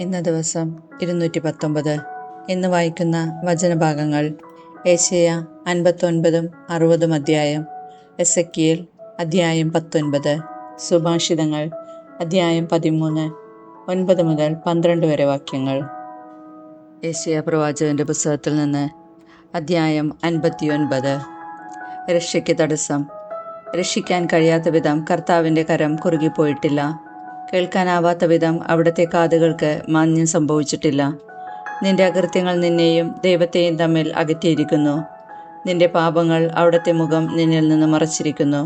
ഇന്ന ദിവസം 219. ഇന്ന് വായിക്കുന്ന വചനഭാഗങ്ങൾ ഏശയ്യ 59-60 അധ്യായം, എസെക്കിയേൽ അധ്യായം 19, സുഭാഷിതങ്ങൾ അധ്യായം 13, 9 മുതൽ 12 വരെ വാക്യങ്ങൾ. ഏശയ്യ പ്രവാചകന്റെ പുസ്തകത്തിൽ നിന്ന് അധ്യായം 59. രക്ഷയ്ക്ക് തടസ്സം. രക്ഷിക്കാൻ കഴിയാത്ത വിധം കർത്താവിൻ്റെ കരം കുറുകിപ്പോയിട്ടില്ല. കേൾക്കാനാവാത്ത വിധം അവിടുത്തെ കാതുകൾക്ക് മാന്യം സംഭവിച്ചിട്ടില്ല. നിന്റെ അകൃത്യങ്ങൾ നിന്നെയും ദൈവത്തെയും തമ്മിൽ അകറ്റിയിരിക്കുന്നു. നിന്റെ പാപങ്ങൾ അവിടുത്തെ മുഖം നിന്നിൽ നിന്ന് മറച്ചിരിക്കുന്നു.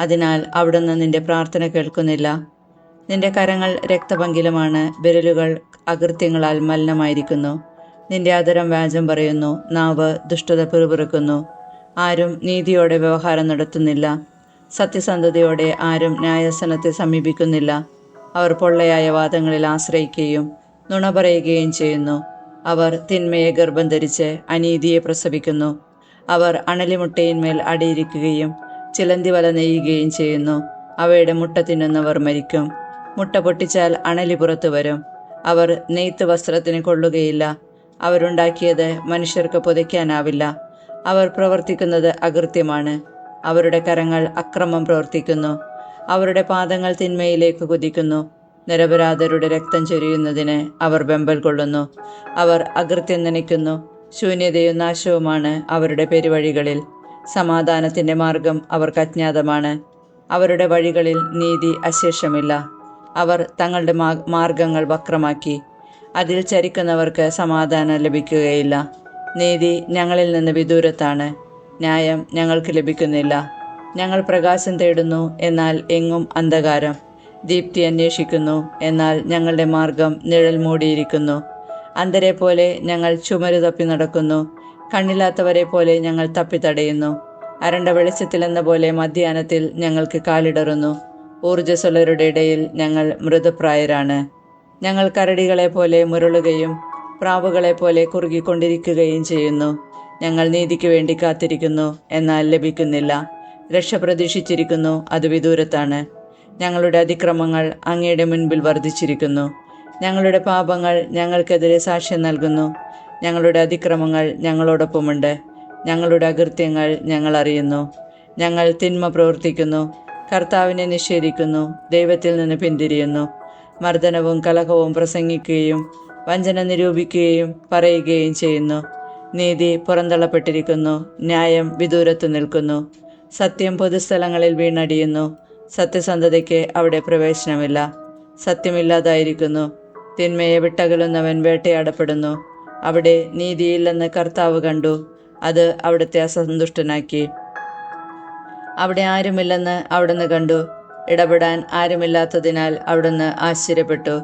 അതിനാൽ അവിടുന്ന് നിന്റെ പ്രാർത്ഥന കേൾക്കുന്നില്ല. നിന്റെ കരങ്ങൾ രക്തപങ്കിലമാണ്, വിരലുകൾ അകൃത്യങ്ങളാൽ മലിനമായിരിക്കുന്നു. നിന്റെ അധരം വ്യാജം പറയുന്നു, നാവ് ദുഷ്ടത പിറുപിറുക്കുന്നു. ആരും നീതിയോടെ വ്യവഹാരം നടത്തുന്നില്ല. സത്യസന്ധതയോടെ ആരും ന്യായാസനത്തെ സമീപിക്കുന്നില്ല. അവർ പൊള്ളയായ വാദങ്ങളിൽ ആശ്രയിക്കുകയും നുണ പറയുകയും ചെയ്യുന്നു. അവർ തിന്മയെ ഗർഭം ധരിച്ച് അനീതിയെ പ്രസവിക്കുന്നു. അവർ അണലിമുട്ടയിന്മേൽ അടിയിരിക്കുകയും ചിലന്തി വല നെയ്യുകയും ചെയ്യുന്നു. അവയുടെ മുട്ട തിന്നുന്നവർ മരിക്കും. മുട്ട പൊട്ടിച്ചാൽ അണലി പുറത്തു വരും. അവർ നെയ്ത്ത് വസ്ത്രത്തിന് കൊള്ളുകയില്ല. അവരുണ്ടാക്കിയത് മനുഷ്യർക്ക് പുതയ്ക്കാനാവില്ല. അവർ പ്രവർത്തിക്കുന്നത് അകൃത്യമാണ്. അവരുടെ കരങ്ങൾ അക്രമം പ്രവർത്തിക്കുന്നു. അവരുടെ പാദങ്ങൾ തിന്മയിലേക്ക് കുതിക്കുന്നു. നിരപരാധരുടെ രക്തം ചൊരിയുന്നതിന് അവർ വെമ്പൽ കൊള്ളുന്നു. അവർ അകൃത്യം നനയ്ക്കുന്നു. ശൂന്യതയും നാശവുമാണ് അവരുടെ പെരുവഴികളിൽ. സമാധാനത്തിൻ്റെ മാർഗം അവർക്ക് അജ്ഞാതമാണ്. അവരുടെ വഴികളിൽ നീതി അശേഷമില്ല. അവർ തങ്ങളുടെ മാർഗങ്ങൾ വക്രമാക്കി. അതിൽ ചരിക്കുന്നവർക്ക് സമാധാനം ലഭിക്കുകയില്ല. നീതി ഞങ്ങളിൽ നിന്ന് വിദൂരത്താണ്. ന്യായം ഞങ്ങൾക്ക് ലഭിക്കുന്നില്ല. ഞങ്ങൾ പ്രകാശം തേടുന്നു, എന്നാൽ എങ്ങും അന്ധകാരം. ദീപ്തി അന്വേഷിക്കുന്നു, എന്നാൽ ഞങ്ങളുടെ മാർഗം നിഴൽ മൂടിയിരിക്കുന്നു. അന്ധരെ പോലെ ഞങ്ങൾ ചുമരു തപ്പി നടക്കുന്നു. കണ്ണില്ലാത്തവരെ പോലെ ഞങ്ങൾ തപ്പിത്തടയുന്നു. അരണ്ട വെളിച്ചത്തിലെന്ന പോലെ മധ്യാഹ്നത്തിൽ ഞങ്ങൾക്ക് കാലിടറുന്നു. ഊർജ്ജസ്വലരുടെ ഇടയിൽ ഞങ്ങൾ മൃതപ്രായരാണ്. ഞങ്ങൾ കരടികളെ പോലെ മുരളുകയും പ്രാവുകളെ പോലെ കുറുകിക്കൊണ്ടിരിക്കുകയും ചെയ്യുന്നു. ഞങ്ങൾ നീതിക്ക് വേണ്ടി കാത്തിരിക്കുന്നു, എന്നാൽ ലഭിക്കുന്നില്ല. രക്ഷ പ്രതീക്ഷിച്ചിരിക്കുന്നു, അത് വിദൂരത്താണ്. ഞങ്ങളുടെ അതിക്രമങ്ങൾ അങ്ങയുടെ മുൻപിൽ വർദ്ധിച്ചിരിക്കുന്നു. ഞങ്ങളുടെ പാപങ്ങൾ ഞങ്ങൾക്കെതിരെ സാക്ഷ്യം നൽകുന്നു. ഞങ്ങളുടെ അതിക്രമങ്ങൾ ഞങ്ങളോടൊപ്പമുണ്ട്. ഞങ്ങളുടെ അകൃത്യങ്ങൾ ഞങ്ങൾ അറിയുന്നു. ഞങ്ങൾ തിന്മ പ്രവർത്തിക്കുന്നു, കർത്താവിനെ നിഷേധിക്കുന്നു, ദൈവത്തിൽ നിന്ന് പിന്തിരിയുന്നു. മർദ്ദനവും കലഹവും പ്രസംഗിക്കുകയും വഞ്ചന നിരൂപിക്കുകയും പറയുകയും ചെയ്യുന്നു. നീതി പുറന്തള്ളപ്പെട്ടിരിക്കുന്നു, ന്യായം വിദൂരത്ത് നിൽക്കുന്നു. സത്യം പൊതുസ്ഥലങ്ങളിൽ വീണടിയുന്നു. സത്യസന്ധതയ്ക്ക് അവിടെ പ്രവേശനമില്ല. സത്യമില്ലാതായിരിക്കുന്നു. തിന്മയെ വിട്ടകലുന്നവൻ വേട്ടയാടപ്പെടുന്നു. അവിടെ നീതിയില്ലെന്ന് കർത്താവ് കണ്ടു. അത് അവിടുത്തെ അസന്തുഷ്ടനാക്കി. അവിടെ ആരുമില്ലെന്ന് അവിടുന്ന് കണ്ടു. ഇടപെടാൻ ആരുമില്ലാത്തതിനാൽ അവിടുന്ന് ആശ്ചര്യപ്പെട്ടു.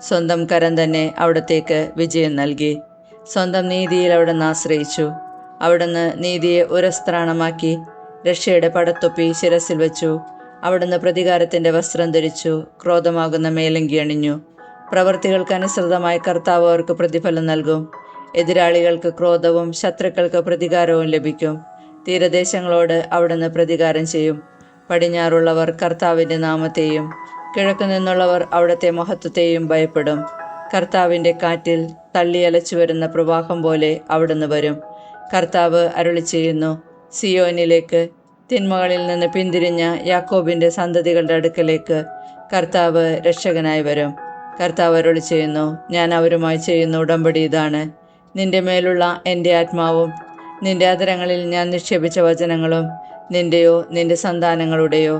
സ്വന്തം കരം തന്നെ അവിടത്തേക്ക് വിജയം നൽകി. സ്വന്തം നീതിയിൽ അവിടുന്ന് ആശ്രയിച്ചു. അവിടുന്ന് നീതിയെ ഉരസ്ത്രാണമാക്കി. രക്ഷയുടെ പടത്തൊപ്പി ശിരസിൽ വെച്ചു. അവിടുന്ന് പ്രതികാരത്തിൻ്റെ വസ്ത്രം ധരിച്ചു. ക്രോധമാകുന്ന മേലങ്കി അണിഞ്ഞു. പ്രവൃത്തികൾക്കനുസൃതമായി കർത്താവ് അവർക്ക് പ്രതിഫലം നൽകും. എതിരാളികൾക്ക് ക്രോധവും ശത്രുക്കൾക്ക് പ്രതികാരവും ലഭിക്കും. തീരദേശങ്ങളോട് അവിടുന്ന് പ്രതികാരം ചെയ്യും. പടിഞ്ഞാറുള്ളവർ കർത്താവിൻ്റെ നാമത്തെയും കിഴക്കു നിന്നുള്ളവർ അവിടുത്തെ മഹത്വത്തെയും ഭയപ്പെടും. കർത്താവിൻ്റെ കാറ്റിൽ തള്ളിയലച്ചു വരുന്ന പ്രവാഹം പോലെ അവിടുന്ന് വരും. കർത്താവ് അരുളി ചെയ്യുന്നു, സിയോനിലേക്ക്, തിന്മകളിൽ നിന്ന് പിന്തിരിഞ്ഞ യാക്കോബിൻ്റെ സന്തതികളുടെ അടുക്കലേക്ക് കർത്താവ് രക്ഷകനായി വരും. കർത്താവ് അരുളി ചെയ്യുന്നു, ഞാൻ അവരുമായി ചെയ്യുന്ന ഉടമ്പടി ഇതാണ്. നിന്റെ മേലുള്ള എൻ്റെ ആത്മാവും നിന്റെ അധരങ്ങളിൽ ഞാൻ നിക്ഷേപിച്ച വചനങ്ങളും നിന്റെയോ നിന്റെ സന്താനങ്ങളുടെയോ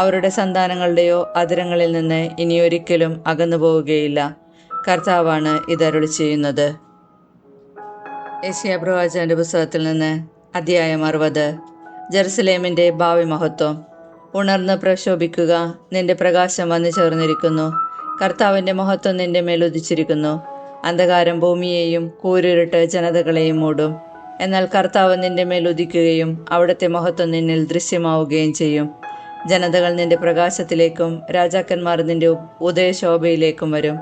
അവരുടെ സന്താനങ്ങളുടെയോ അധരങ്ങളിൽ നിന്ന് ഇനിയൊരിക്കലും അകന്നു പോവുകയില്ല. കർത്താവാണ് ഇതരുളി ചെയ്യുന്നത്. ഏശയ്യാ പ്രവാചകന്റെ പുസ്തകത്തിൽ നിന്ന് അധ്യായം 60. ജെറുസലേമിൻ്റെ ഭാവി മഹത്വം. ഉണർന്ന് പ്രശോഭിക്കുക, നിന്റെ പ്രകാശം വന്നു ചേർന്നിരിക്കുന്നു. കർത്താവിൻ്റെ മഹത്വം നിന്റെ മേൽ ഉദിച്ചിരിക്കുന്നു. അന്ധകാരം ഭൂമിയെയും കൂരിരുട്ട് ജനതകളെയും മൂടും. എന്നാൽ കർത്താവ് നിന്റെ മേൽ ഉദിക്കുകയും അവിടുത്തെ മഹത്വം നിന്നിൽ ദൃശ്യമാവുകയും ചെയ്യും. ജനതകൾ നിന്റെ പ്രകാശത്തിലേക്കും രാജാക്കന്മാർ നിന്റെ ഉദയശോഭയിലേക്കും വരും.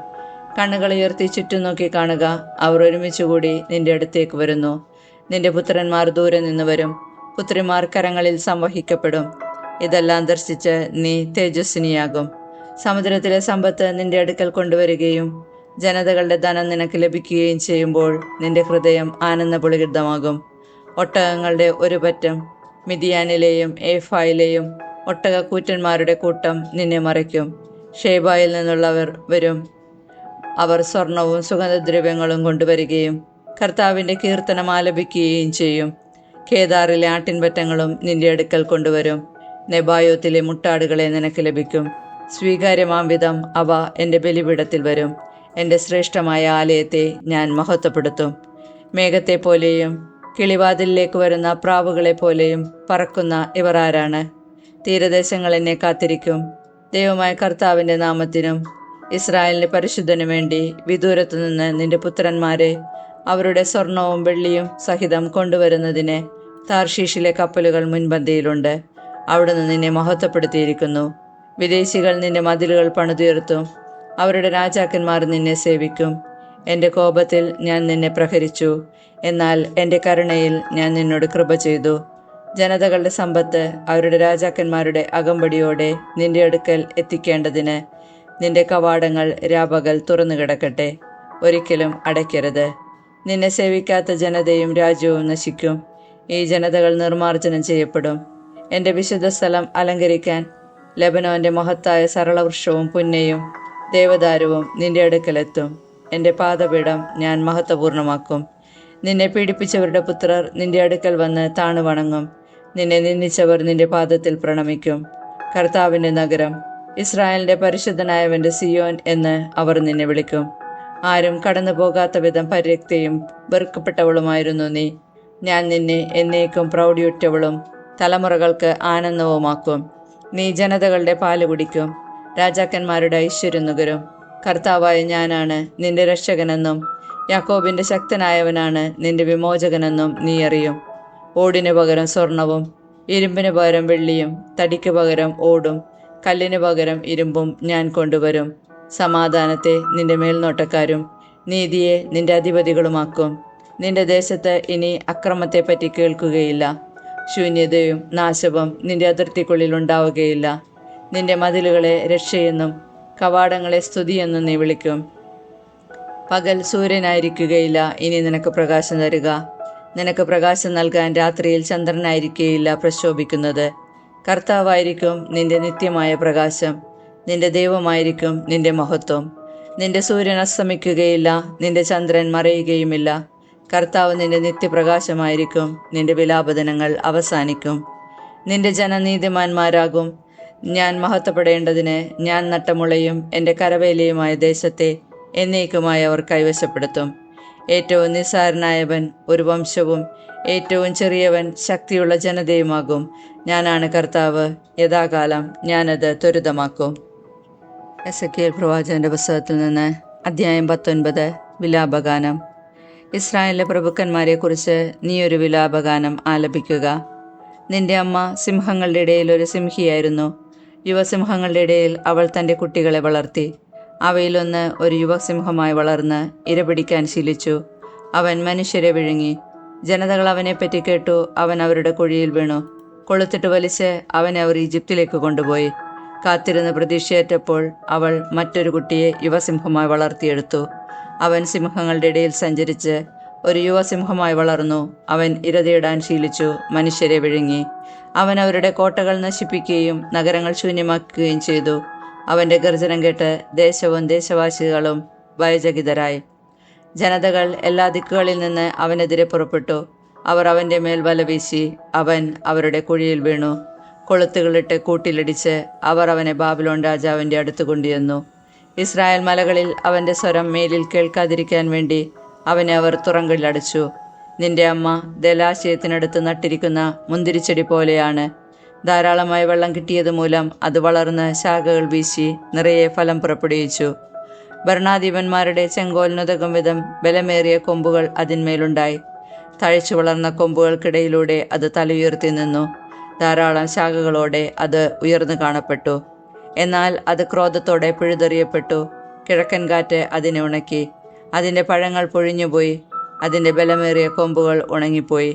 കണ്ണുകൾ ഉയർത്തി ചുറ്റും നോക്കി കാണുക, അവർ ഒരുമിച്ചുകൂടി നിന്റെ അടുത്തേക്ക് വരുന്നു. നിന്റെ പുത്രന്മാർ ദൂരെ നിന്ന് വരും, പുത്രിമാർ കരങ്ങളിൽ സംവഹിക്കപ്പെടും. ഇതെല്ലാം ദർശിച്ച് നീ തേജസ്വിനിയാകും. സമുദ്രത്തിലെ സമ്പത്ത് നിന്റെ അടുക്കൽ കൊണ്ടുവരികയും ജനതകളുടെ ധനം നിനക്ക് ലഭിക്കുകയും ചെയ്യുമ്പോൾ നിന്റെ ഹൃദയം ആനന്ദപുളകിതമാകും. ഒട്ടകങ്ങളുടെ ഒരു പറ്റം മിദിയാനിലെയും ഏഫായിലെയും ഒട്ടകക്കൂറ്റന്മാരുടെ കൂട്ടം നിന്നെ മറയ്ക്കും. ഷേബായിൽ നിന്നുള്ളവർ വരും. അവർ സ്വർണവും സുഗന്ധദ്രവ്യങ്ങളും കൊണ്ടുവരികയും കർത്താവിൻ്റെ കീർത്തനം ആലപിക്കുകയും ചെയ്യും. കേദാറിലെ ആട്ടിൻപറ്റങ്ങളും നിന്റെ അടുക്കൽ കൊണ്ടുവരും. നെബായോത്തിലെ മുട്ടാടുകളെ നിനക്ക് ലഭിക്കും. സ്വീകാര്യമാം വിധം അവ എൻ്റെ ബലിപീഠത്തിൽ വരും. എൻ്റെ ശ്രേഷ്ഠമായ ആലയത്തെ ഞാൻ മഹത്വപ്പെടുത്തും. മേഘത്തെപ്പോലെയും കിളിവാതിലിലേക്ക് വരുന്ന പ്രാവുകളെപ്പോലെയും പറക്കുന്ന ഇവർ ആരാണ്? തീരദേശങ്ങൾ എന്നെ കാത്തിരിക്കും. ദൈവമായ കർത്താവിൻ്റെ നാമത്തിനും ഇസ്രായേലിൻ്റെ പരിശുദ്ധനു വേണ്ടി വിദൂരത്തു നിന്ന് നിന്റെ പുത്രന്മാരെ അവരുടെ സ്വർണവും വെള്ളിയും സഹിതം കൊണ്ടുവരുന്നതിന് താർഷീഷിലെ കപ്പലുകൾ മുൻപന്തിയിലുണ്ട്. അവിടുന്ന് നിന്നെ മഹത്വപ്പെടുത്തിയിരിക്കുന്നു. വിദേശികൾ നിന്റെ മതിലുകൾ പണിതുയർത്തും. അവരുടെ രാജാക്കന്മാർ നിന്നെ സേവിക്കും. എൻ്റെ കോപത്തിൽ ഞാൻ നിന്നെ പ്രഹരിച്ചു, എന്നാൽ എൻ്റെ കരുണയിൽ ഞാൻ നിന്നോട് കൃപ ചെയ്തു. ജനതകളുടെ സമ്പത്ത് അവരുടെ രാജാക്കന്മാരുടെ അകമ്പടിയോടെ നിന്റെ അടുക്കൽ എത്തിക്കേണ്ടതിന് നിന്റെ കവാടങ്ങൾ രാപകൽ തുറന്നു കിടക്കട്ടെ, ഒരിക്കലും അടയ്ക്കരുത്. നിന്നെ സേവിക്കാത്ത ജനതയും രാജ്യവും നശിക്കും. ഈ ജനതകൾ നിർമ്മാർജ്ജനം ചെയ്യപ്പെടും. എൻ്റെ വിശുദ്ധ സ്ഥലം അലങ്കരിക്കാൻ ലെബനോന്റെ മഹത്തായ സരളവൃക്ഷവും പുന്നയും ദേവദാരുവും നിന്റെ അടുക്കലെത്തും. എൻ്റെ പാദപീഠം ഞാൻ മഹത്വപൂർണ്ണമാക്കും. നിന്നെ പീഡിപ്പിച്ചവരുടെ പുത്രർ നിന്റെ അടുക്കൽ വന്ന് താണു വണങ്ങും. നിന്നെ നിന്ദിച്ചവർ നിന്റെ പാദത്തിൽ പ്രണമിക്കും. കർത്താവിൻ്റെ നഗരം, ഇസ്രായേലിൻ്റെ പരിശുദ്ധനായവൻ്റെ സിയോൻ എന്ന് അവർ നിന്നെ വിളിക്കും. ആരും കടന്നു പോകാത്ത വിധം പര്യക്തയും വെറുക്കപ്പെട്ടവളുമായിരുന്നു നീ. ഞാൻ നിന്നെ എന്നേക്കും പ്രൗഢിയുറ്റവളും തലമുറകൾക്ക് ആനന്ദവുമാക്കും. നീ ജനതകളുടെ പാല് കുടിക്കും, രാജാക്കന്മാരുടെ ഐശ്വര്യം നുകരും. കർത്താവായ ഞാനാണ് നിന്റെ രക്ഷകനെന്നും യാക്കോബിൻ്റെ ശക്തനായവനാണ് നിന്റെ വിമോചകനെന്നും നീ അറിയും. ഓടിനു പകരം സ്വർണവും ഇരുമ്പിന് പകരം വെള്ളിയും തടിക്ക് പകരം ഓടും കല്ലിന് പകരം ഇരുമ്പും ഞാൻ കൊണ്ടുവരും. സമാധാനത്തെ നിന്റെ മേൽനോട്ടക്കാരും നീതിയെ നിന്റെ അധിപതികളുമാക്കും. നിന്റെ ദേശത്ത് ഇനി അക്രമത്തെപ്പറ്റി കേൾക്കുകയില്ല. ശൂന്യതയും നാശവും നിന്റെ അതിർത്തിക്കുള്ളിൽ ഉണ്ടാവുകയില്ല. നിന്റെ മതിലുകളെ രക്ഷയെന്നും കവാടങ്ങളെ സ്തുതിയെന്നും നീ വിളിക്കും. പകൽ സൂര്യനായിരിക്കുകയില്ല ഇനി നിനക്ക് പ്രകാശം തരിക. നിനക്ക് പ്രകാശം നൽകാൻ രാത്രിയിൽ ചന്ദ്രനായിരിക്കുകയില്ല പ്രശോഭിക്കുന്നത്. കർത്താവായിരിക്കും നിന്റെ നിത്യമായ പ്രകാശം. നിന്റെ ദൈവമായിരിക്കും നിന്റെ മഹത്വം. നിന്റെ സൂര്യൻ അസ്തമിക്കുകയില്ല, നിന്റെ ചന്ദ്രൻ മറയുകയുമില്ല. കർത്താവ് നിന്റെ നിത്യപ്രകാശമായിരിക്കും. നിന്റെ വിലാപദിനങ്ങൾ അവസാനിക്കും. നിന്റെ ജനനീതിമാന്മാരാകും. ഞാൻ മഹത്വപ്പെടേണ്ടതിന് ഞാൻ നട്ടമുളയും എൻ്റെ കരവേലയുമായ ദേശത്തെ എന്നേക്കുമായി അവർ കൈവശപ്പെടുത്തും. ഏറ്റവും നിസ്സാരനായവൻ ഒരു വംശവും ഏറ്റവും ചെറിയവൻ ശക്തിയുള്ള ജനതയുമാകും. ഞാനാണ് കർത്താവ്, യഥാകാലം ഞാനത് ത്വരിതമാക്കും. എസെക്കിയേൽ പ്രവാചകന്റെ പുസ്തകത്തിൽ നിന്ന് അധ്യായം 19. വിലാപഗാനം. ഇസ്രായേലിലെ പ്രഭുക്കന്മാരെക്കുറിച്ച് നീ ഒരു വിലാപഗാനം ആലപിക്കുക. നിന്റെ അമ്മ സിംഹങ്ങളുടെ ഇടയിൽ ഒരു സിംഹിയായിരുന്നു. യുവസിംഹങ്ങളുടെ ഇടയിൽ അവൾ തൻ്റെ കുട്ടികളെ വളർത്തി. അവയിലൊന്ന് ഒരു യുവസിംഹമായി വളർന്ന് ഇരപിടിക്കാൻ ശീലിച്ചു. അവൻ മനുഷ്യരെ വിഴുങ്ങി. ജനതകൾ അവനെപ്പറ്റി കേട്ടു. അവൻ അവരുടെ കുഴിയിൽ വീണു. കൊളുത്തിട്ട് വലിച്ച് അവനെ അവർ ഈജിപ്തിലേക്ക് കൊണ്ടുപോയി. കാത്തിരുന്ന് പ്രതീക്ഷയേറ്റപ്പോൾ അവൾ മറ്റൊരു കുട്ടിയെ യുവസിംഹമായി വളർത്തിയെടുത്തു. അവൻ സിംഹങ്ങളുടെ ഇടയിൽ സഞ്ചരിച്ച് ഒരു യുവസിംഹമായി വളർന്നു. അവൻ ഇരതയിടാൻ ശീലിച്ചു, മനുഷ്യരെ വിഴുങ്ങി. അവൻ അവരുടെ കോട്ടകൾ നശിപ്പിക്കുകയും നഗരങ്ങൾ ശൂന്യമാക്കുകയും ചെയ്തു. അവൻ്റെ ഗർജനം കേട്ട് ദേശവും ദേശവാസികളും ഭയചകിതരായി. ജനതകൾ എല്ലാ ദിക്കുകളിൽ നിന്ന് അവനെതിരെ പുറപ്പെട്ടു. അവർ അവൻ്റെ മേൽ വല വീശി. അവൻ അവരുടെ കുഴിയിൽ വീണു. കൊളുത്തുകളിട്ട് കൂട്ടിലിടിച്ച് അവർ അവനെ ബാബിലോൺ രാജാവിൻ്റെ അടുത്ത് കൊണ്ടുവന്നു. ഇസ്രായേൽ മലകളിൽ അവൻ്റെ സ്വരം മേലിൽ കേൾക്കാതിരിക്കാൻ വേണ്ടി അവനെ അവർ തുറങ്കലിലടച്ചു. നിന്റെ അമ്മ ദലാശയത്തിനടുത്ത് നട്ടിരിക്കുന്ന മുന്തിരിച്ചെടി പോലെയാണ്. ധാരാളമായി വെള്ളം കിട്ടിയത് മൂലം അത് വളർന്ന് ശാഖകൾ വീശി നിറയെ ഫലം പുറപ്പെടുവിച്ചു. ഭരണാധിപന്മാരുടെ ചെങ്കോലിനുതകും വിധം ബലമേറിയ കൊമ്പുകൾ അതിന്മേലുണ്ടായി. തഴച്ചു വളർന്ന കൊമ്പുകൾക്കിടയിലൂടെ അത് തലയുയർത്തി നിന്നു. ധാരാളം ശാഖകളോടെ അത് ഉയർന്നു കാണപ്പെട്ടു. എന്നാൽ അത് ക്രോധത്തോടെ പിഴുതെറിയപ്പെട്ടു. കിഴക്കൻ കാറ്റ് അതിനെ ഉണക്കി. അതിൻ്റെ പഴങ്ങൾ പൊഴിഞ്ഞുപോയി. അതിൻ്റെ ബലമേറിയ കൊമ്പുകൾ ഉണങ്ങിപ്പോയി.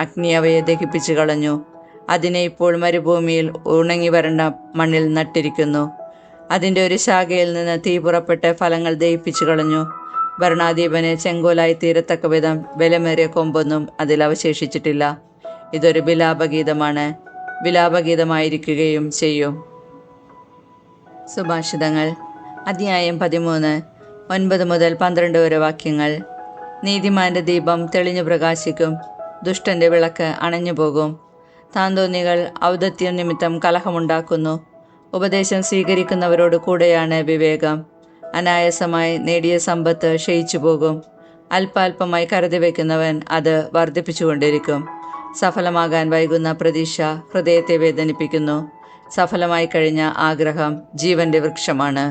അഗ്നി അവയെ ദഹിപ്പിച്ചു കളഞ്ഞു. അതിനെ ഇപ്പോൾ മരുഭൂമിയിൽ ഉണങ്ങി വരണ്ട മണ്ണിൽ നട്ടിരിക്കുന്നു. അതിൻ്റെ ഒരു ശാഖയിൽ നിന്ന് തീ പുറപ്പെട്ട് ഫലങ്ങൾ ദഹിപ്പിച്ചു കളഞ്ഞു. ഭരണാധിപന് ചെങ്കോലായി തീരത്തക്ക വിധം ബലമേറിയ കൊമ്പൊന്നും അതിൽ അവശേഷിച്ചിട്ടില്ല. ഇതൊരു വിലാപഗീതമാണ്, വിലാപഗീതമായിരിക്കുകയും ചെയ്യും. സുഭാഷിതങ്ങൾ അധ്യായം 13 9 മുതൽ 12 വരെ വാക്യങ്ങൾ. നീതിമാന്റെ ദീപം തെളിഞ്ഞു പ്രകാശിക്കും, ദുഷ്ടന്റെ വിളക്ക് അണഞ്ഞു പോകും. താന്തോന്നികൾ ഔദത്യം നിമിത്തം കലഹമുണ്ടാക്കുന്നു. ഉപദേശം സ്വീകരിക്കുന്നവരോട് കൂടെയാണ് വിവേകം. അനായാസമായി നേടിയ സമ്പത്ത് ക്ഷയിച്ചു പോകും. അല്പാൽപമായി കരുതി വയ്ക്കുന്നവൻ അത് വർദ്ധിപ്പിച്ചുകൊണ്ടിരിക്കും. സഫലമാകാൻ വൈകുന്ന പ്രതീക്ഷ ഹൃദയത്തെ വേദനിപ്പിക്കുന്നു. സഫലമായി കഴിഞ്ഞ ആഗ്രഹം ജീവന്റെ വൃക്ഷമാണ്.